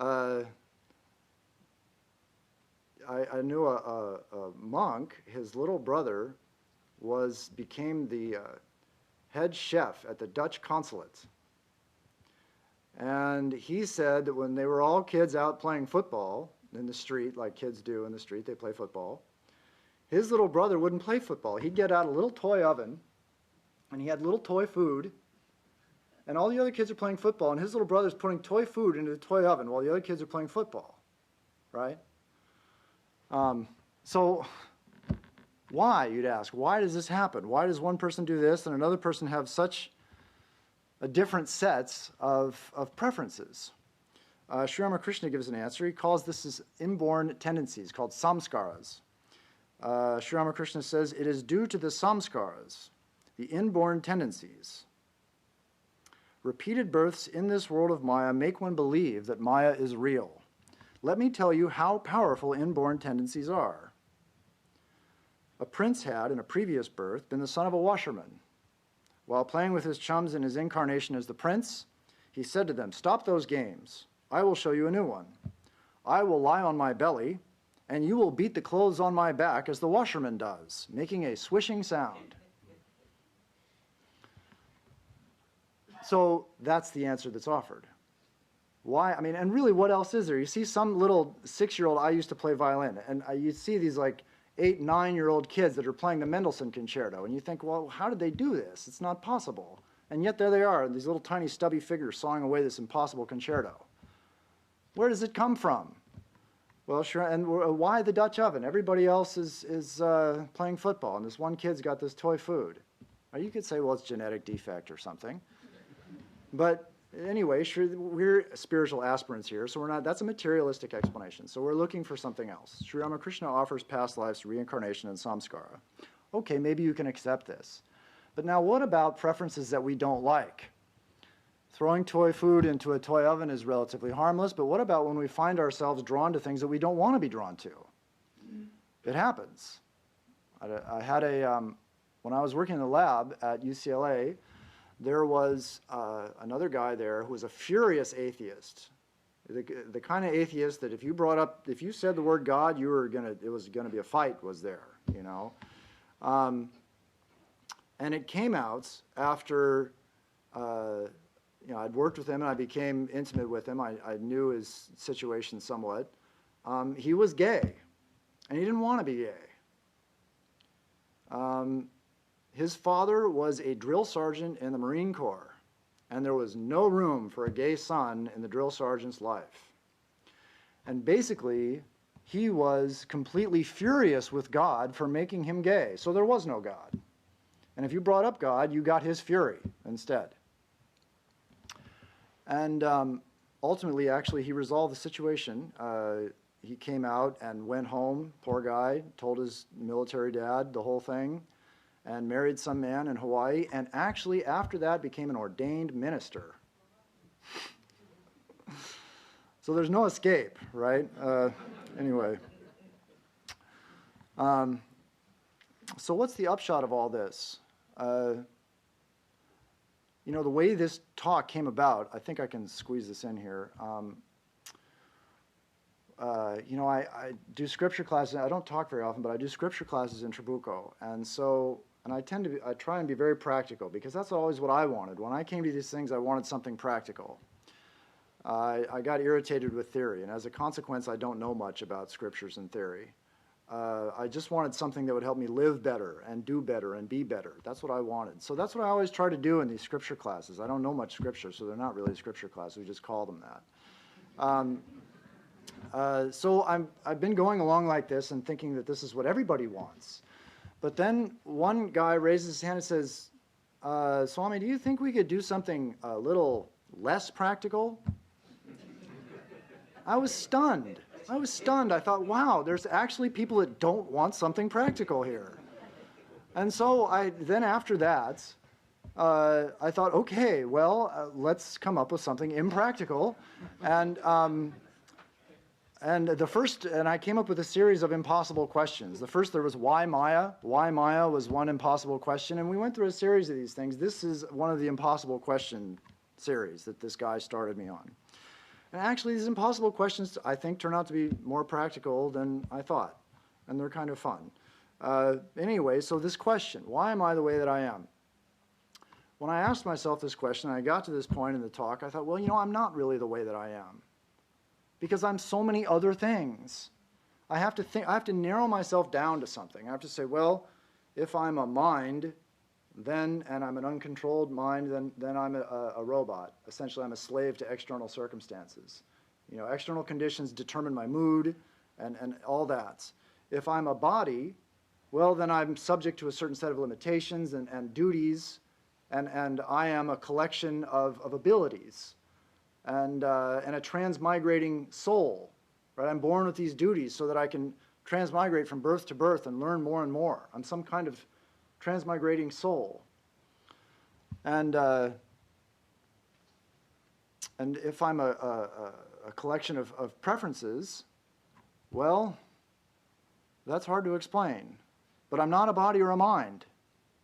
I knew a monk, his little brother became the head chef at the Dutch consulate. And he said that when they were all kids out playing football in the street, like kids do in the street, they play football, his little brother wouldn't play football. He'd get out a little toy oven, and he had little toy food, and all the other kids are playing football, and his little brother's putting toy food into the toy oven while the other kids are playing football, right? So why, you'd ask, why does this happen? Why does one person do this and another person have such a different sets of preferences? Sri Ramakrishna gives an answer. He calls this as inborn tendencies, called samskaras. Sri Ramakrishna says, it is due to the samskaras the inborn tendencies. Repeated births in this world of Maya make one believe that Maya is real. Let me tell you how powerful inborn tendencies are. A prince had, in a previous birth, been the son of a washerman. While playing with his chums in his incarnation as the prince, he said to them, "Stop those games. I will show you a new one. I will lie on my belly, and you will beat the clothes on my back as the washerman does, making a swishing sound." So that's the answer that's offered. Why? I mean, and really, what else is there? You see some little 6-year-old, I used to play violin, and you see these like 8, 9-year-old kids that are playing the Mendelssohn Concerto, and you think, well, how did they do this? It's not possible. And yet there they are, these little tiny stubby figures sawing away this impossible concerto. Where does it come from? Well, sure, and why the Dutch oven? Everybody else is playing football, and this one kid's got this toy food. Or you could say, well, it's genetic defect or something. But anyway, sure, we're spiritual aspirants here, so we're not, that's a materialistic explanation. So we're looking for something else. Sri Ramakrishna offers past lives, reincarnation, and samskara. Okay, maybe you can accept this. But now what about preferences that we don't like? Throwing toy food into a toy oven is relatively harmless, but what about when we find ourselves drawn to things that we don't want to be drawn to? It happens. I had when I was working in the lab at UCLA, there was another guy there who was a furious atheist. The kind of atheist that if you said the word God, it was gonna be a fight was there, you know. And it came out after, I'd worked with him and I became intimate with him. I knew his situation somewhat. He was gay, and he didn't want to be gay. His father was a drill sergeant in the Marine Corps, and there was no room for a gay son in the drill sergeant's life. And basically, he was completely furious with God for making him gay, so there was no God. And if you brought up God, you got his fury instead. And ultimately, actually, he resolved the situation. He came out and went home, poor guy, told his military dad the whole thing, and married some man in Hawaii, and actually after that became an ordained minister. So there's no escape, right? Anyway. So what's the upshot of all this? The way this talk came about, I think I can squeeze this in here. I do scripture classes. I don't talk very often, but I do scripture classes in Trabuco, and I try and be very practical, because that's always what I wanted. When I came to these things, I wanted something practical. I got irritated with theory, and as a consequence, I don't know much about scriptures and theory. I just wanted something that would help me live better and do better and be better. That's what I wanted. So that's what I always try to do in these scripture classes. I don't know much scripture, so they're not really scripture classes. We just call them that. So I've been going along like this and thinking that this is what everybody wants. But then one guy raises his hand and says, Swami, do you think we could do something a little less practical? I was stunned. I thought, wow, there's actually people that don't want something practical here. And so then after that, I thought, okay, well, let's come up with something impractical. And I came up with a series of impossible questions. The first, there was why Maya? Why Maya was one impossible question, and we went through a series of these things. This is one of the impossible question series that this guy started me on. And actually, these impossible questions, I think, turn out to be more practical than I thought, and they're kind of fun. Anyway, so this question, why am I the way that I am? When I asked myself this question, I got to this point in the talk, I thought, well, I'm not really the way that I am, because I'm so many other things. I have to narrow myself down to something. I have to say, well, if I'm a mind, and I'm an uncontrolled mind, then I'm a robot. Essentially, I'm a slave to external circumstances. External conditions determine my mood and all that. If I'm a body, well, then I'm subject to a certain set of limitations and duties, and I am a collection of abilities and a transmigrating soul. Right? I'm born with these duties so that I can transmigrate from birth to birth and learn more and more. I'm some kind of transmigrating soul. And if I'm a collection of preferences, well, that's hard to explain. But I'm not a body or a mind.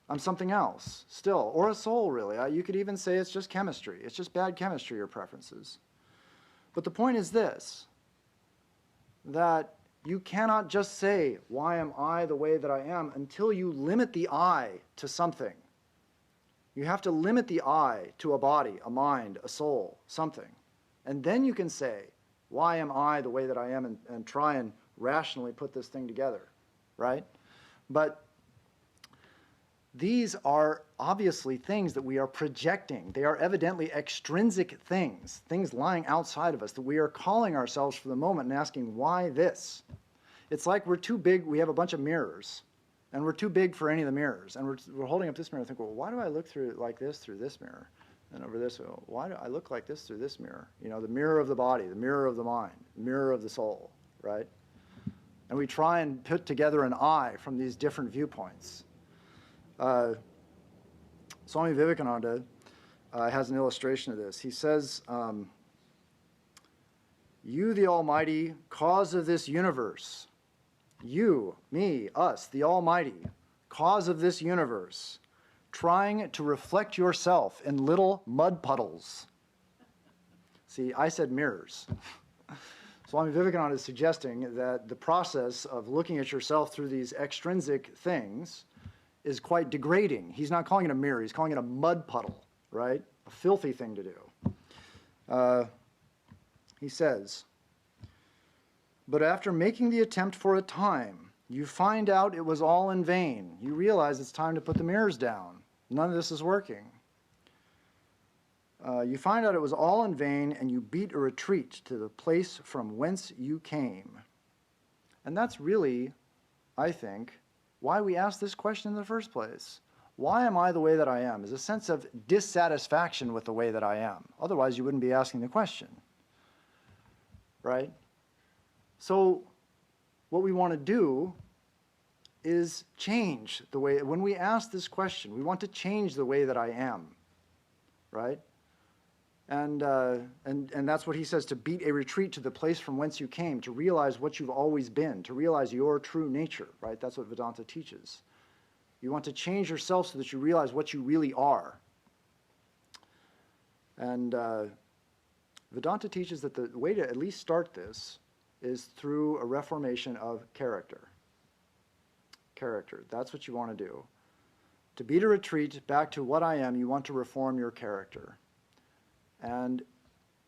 I'm something else still, or a soul, really. You could even say it's just chemistry. It's just bad chemistry or preferences. But the point is this, that you cannot just say, why am I the way that I am, until you limit the I to something. You have to limit the I to a body, a mind, a soul, something. And then you can say, why am I the way that I am, and try and rationally put this thing together, right? But these are obviously things that we are projecting. They are evidently extrinsic things, things lying outside of us that we are calling ourselves for the moment and asking, why this? It's like we're too big, we have a bunch of mirrors, and we're too big for any of the mirrors. And we're holding up this mirror and think, well, why do I look through it like this through this mirror? And over this, well, why do I look like this through this mirror? You know, the mirror of the body, the mirror of the mind, the mirror of the soul, right? And we try and put together an I from these different viewpoints. Swami Vivekananda has an illustration of this. He says, you, the Almighty, cause of this universe, you, me, us, the Almighty, cause of this universe, trying to reflect yourself in little mud puddles. See, I said mirrors. Swami Vivekananda is suggesting that the process of looking at yourself through these extrinsic things is quite degrading. He's not calling it a mirror, he's calling it a mud puddle, right? A filthy thing to do. He says, but after making the attempt for a time, you find out it was all in vain. You realize it's time to put the mirrors down. None of this is working. You find out it was all in vain, and you beat a retreat to the place from whence you came. And that's really, I think, why we ask this question in the first place. Why am I the way that I am? Is a sense of dissatisfaction with the way that I am. Otherwise, you wouldn't be asking the question, right? So what we want to do is change the way, when we ask this question, we want to change the way that I am, right? And that's what he says, to beat a retreat to the place from whence you came, to realize what you've always been, to realize your true nature, right? That's what Vedanta teaches. You want to change yourself so that you realize what you really are. And Vedanta teaches that the way to at least start this is through a reformation of character. Character, that's what you want to do. To beat a retreat back to what I am, you want to reform your character. And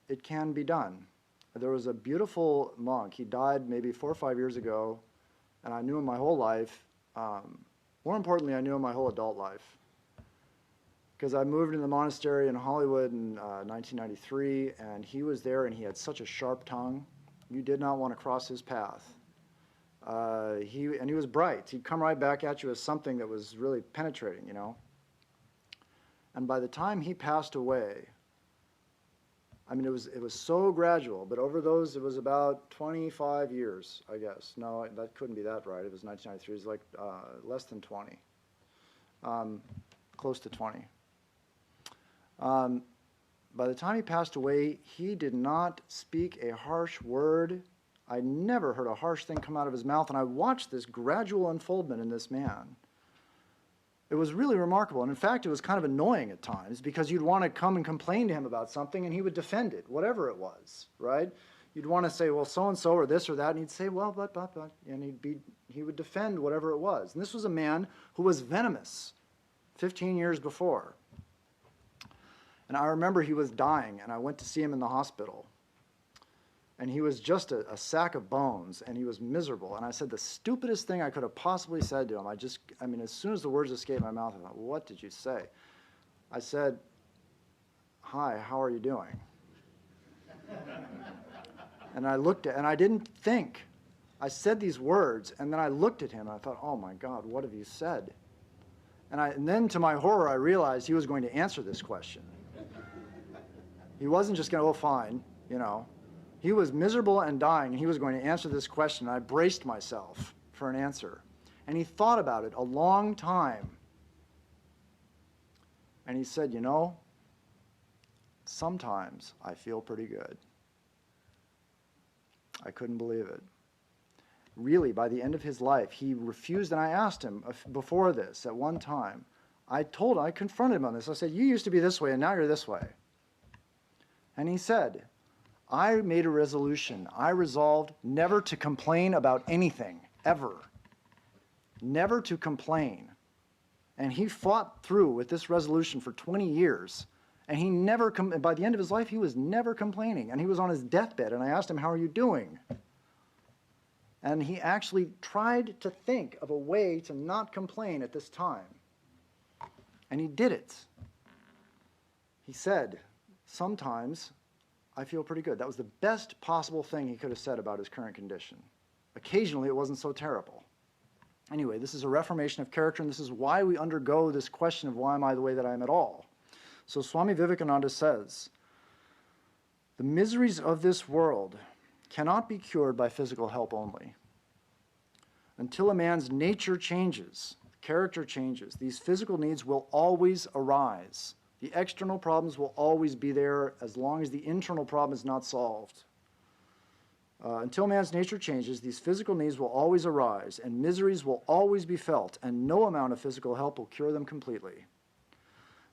it can be done. There was a beautiful monk. He died maybe 4 or 5 years ago, and I knew him my whole life. More importantly, I knew him my whole adult life. Because I moved into the monastery in Hollywood in 1993, and he was there, and he had such a sharp tongue. You did not want to cross his path. He was bright. He'd come right back at you as something that was really penetrating, you know. And by the time he passed away, I mean, it was so gradual, but over those, it was about 25 years, I guess. No, that couldn't be that right. It was 1993. It was like less than 20, close to 20. By the time he passed away, he did not speak a harsh word. I never heard a harsh thing come out of his mouth, and I watched this gradual unfoldment in this man. It was really remarkable, and in fact, it was kind of annoying at times, because you'd want to come and complain to him about something, and he would defend it, whatever it was, right? You'd want to say, well, so-and-so, or this or that, and he'd say, well, but, and he would defend whatever it was. And this was a man who was venomous 15 years before. And I remember he was dying, and I went to see him in the hospital. And he was just a sack of bones, and he was miserable. And I said the stupidest thing I could have possibly said to him. I mean, as soon as the words escaped my mouth, I thought, what did you say? I said, hi, how are you doing? And I looked at, and I didn't think. I said these words, and then I looked at him, and I thought, oh my God, what have you said? And then to my horror, I realized he was going to answer this question. He wasn't just going to, oh, fine, you know. He was miserable and dying, and he was going to answer this question. I braced myself for an answer. And he thought about it a long time. And he said, you know, sometimes I feel pretty good. I couldn't believe it. Really, by the end of his life, he refused, and I asked him before this at one time. I confronted him on this. I said, you used to be this way, and now you're this way. And he said, I made a resolution. I resolved never to complain about anything, ever. Never to complain. And he fought through with this resolution for 20 years. And he never, by the end of his life, he was never complaining. And he was on his deathbed, and I asked him, how are you doing? And he actually tried to think of a way to not complain at this time. And he did it. He said, sometimes I feel pretty good. That was the best possible thing he could have said about his current condition. Occasionally, it wasn't so terrible. Anyway, this is a reformation of character, and this is why we undergo this question of why am I the way that I am at all. So Swami Vivekananda says, the miseries of this world cannot be cured by physical help only. Until a man's nature changes, character changes, these physical needs will always arise. The external problems will always be there as long as the internal problem is not solved. Until man's nature changes, these physical needs will always arise, and miseries will always be felt, and no amount of physical help will cure them completely.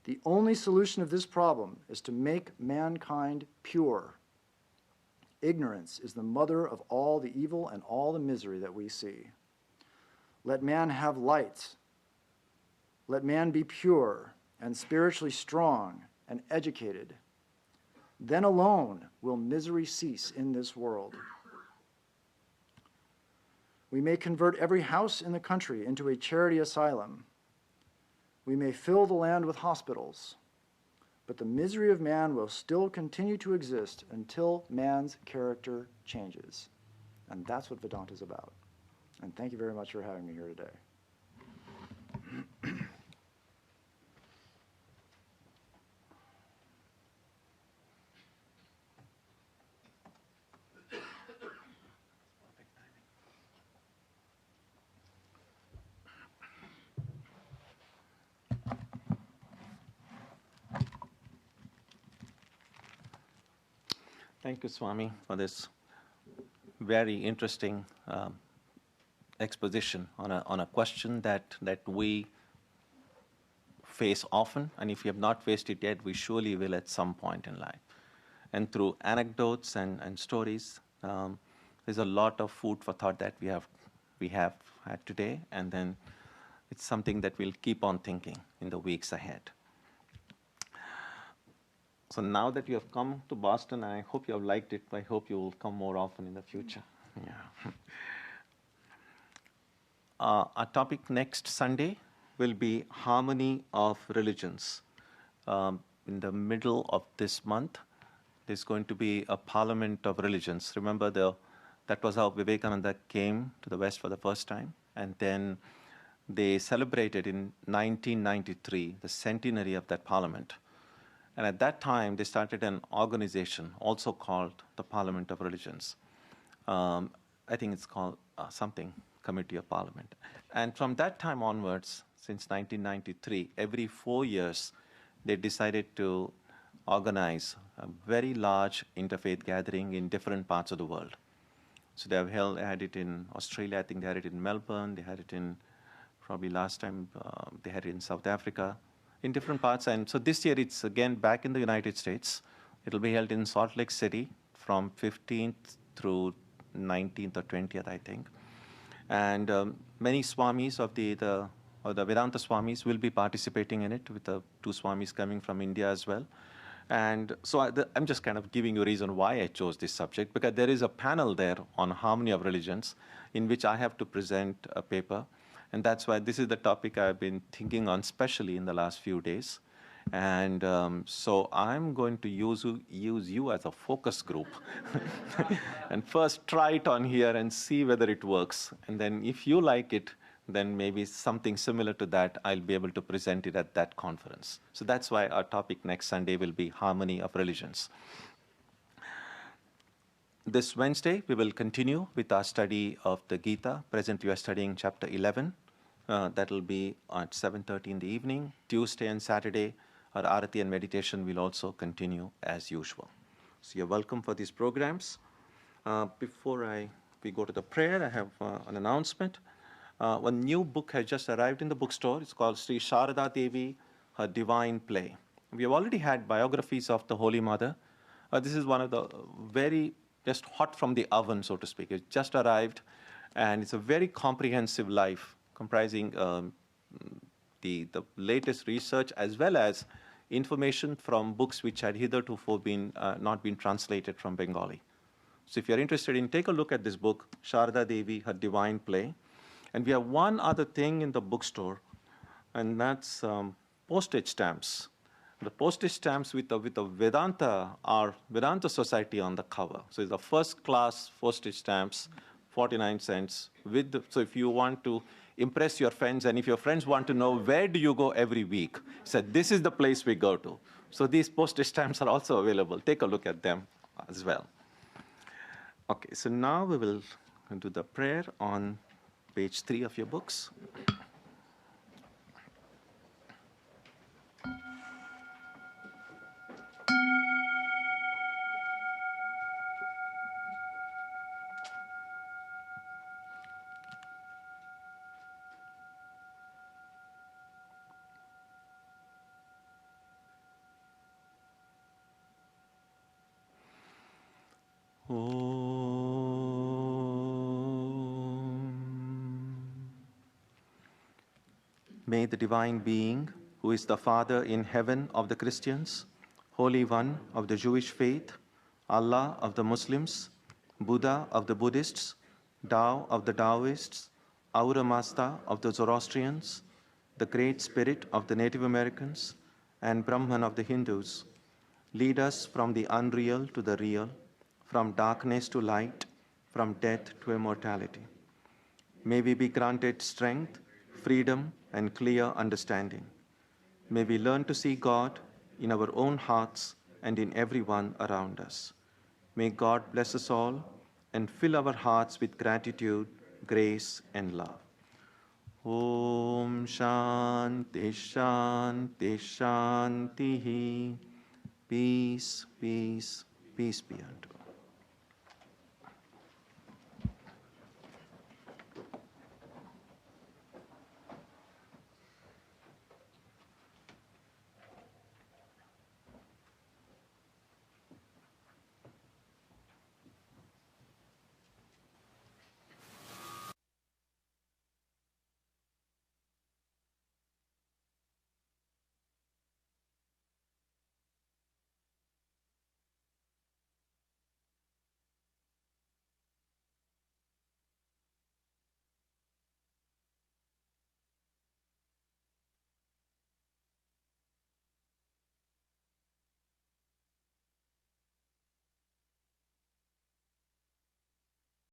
The only solution of this problem is to make mankind pure. Ignorance is the mother of all the evil and all the misery that we see. Let man have light. Let man be pure and spiritually strong and educated. Then alone will misery cease in this world. We may convert every house in the country into a charity asylum. We may fill the land with hospitals. But the misery of man will still continue to exist until man's character changes. And that's what Vedanta is about. And thank you very much for having me here today. Thank you, Swami, for this very interesting exposition on a question that we face often, and if we have not faced it yet, we surely will at some point in life. And through anecdotes and stories, there's a lot of food for thought that we have had today, and then it's something that we'll keep on thinking in the weeks ahead. So now that you have come to Boston, I hope you have liked it. I hope you will come more often in the future. Yeah. Our topic next Sunday will be Harmony of Religions. In the middle of this month, there's going to be a Parliament of Religions. Remember, that was how Vivekananda came to the West for the first time. And then they celebrated in 1993 the centenary of that Parliament. And at that time, they started an organization also called the Parliament of Religions. I think it's called something, Committee of Parliament. And from that time onwards, since 1993, every 4 years, they decided to organize a very large interfaith gathering in different parts of the world. So they had it in Australia, I think they had it in Melbourne, they had it in, probably last time, they had it in South Africa, in different parts. And so this year it's again back in the United States. It'll be held in Salt Lake City from 15th through 19th or 20th, I think. And many Swamis of the Vedanta Swamis will be participating in it, with the 2 Swamis coming from India as well. And so I'm just kind of giving you a reason why I chose this subject, because there is a panel there on harmony of religions in which I have to present a paper. And that's why this is the topic I've been thinking on, especially in the last few days. And so I'm going to use you as a focus group and first try it on here and see whether it works. And then if you like it, then maybe something similar to that, I'll be able to present it at that conference. So that's why our topic next Sunday will be Harmony of Religions. This Wednesday, we will continue with our study of the Gita. Presently, we are studying chapter 11. That will be at 7:30 in the evening. Tuesday and Saturday, our Arati and meditation will also continue as usual. So you're welcome for these programs. Before we go to the prayer, I have an announcement. One new book has just arrived in the bookstore. It's called Sri Sharada Devi, Her Divine Play. We have already had biographies of the Holy Mother. This is one of the very just hot from the oven, so to speak. It just arrived, and it's a very comprehensive life comprising the latest research as well as information from books which had hitherto not been translated from Bengali. So if you're interested in, take a look at this book, Sharada Devi, Her Divine Play. And we have one other thing in the bookstore, and that's postage stamps. The postage stamps with the Vedanta, our Vedanta Society on the cover. So it's the first class postage stamps, 49 cents. So if you want to impress your friends, and if your friends want to know where do you go every week, so this is the place we go to. So these postage stamps are also available. Take a look at them as well. Okay, so now we will do the prayer on page 3 of your books. May the Divine Being, who is the Father in heaven of the Christians, Holy One of the Jewish faith, Allah of the Muslims, Buddha of the Buddhists, Tao of the Taoists, Ahura Mazda of the Zoroastrians, the Great Spirit of the Native Americans, and Brahman of the Hindus, lead us from the unreal to the real, from darkness to light, from death to immortality. May we be granted strength, freedom, and clear understanding. May we learn to see God in our own hearts and in everyone around us. May God bless us all and fill our hearts with gratitude, grace, and love. Om Shanti Shanti Shanti. Peace, peace, peace be unto all.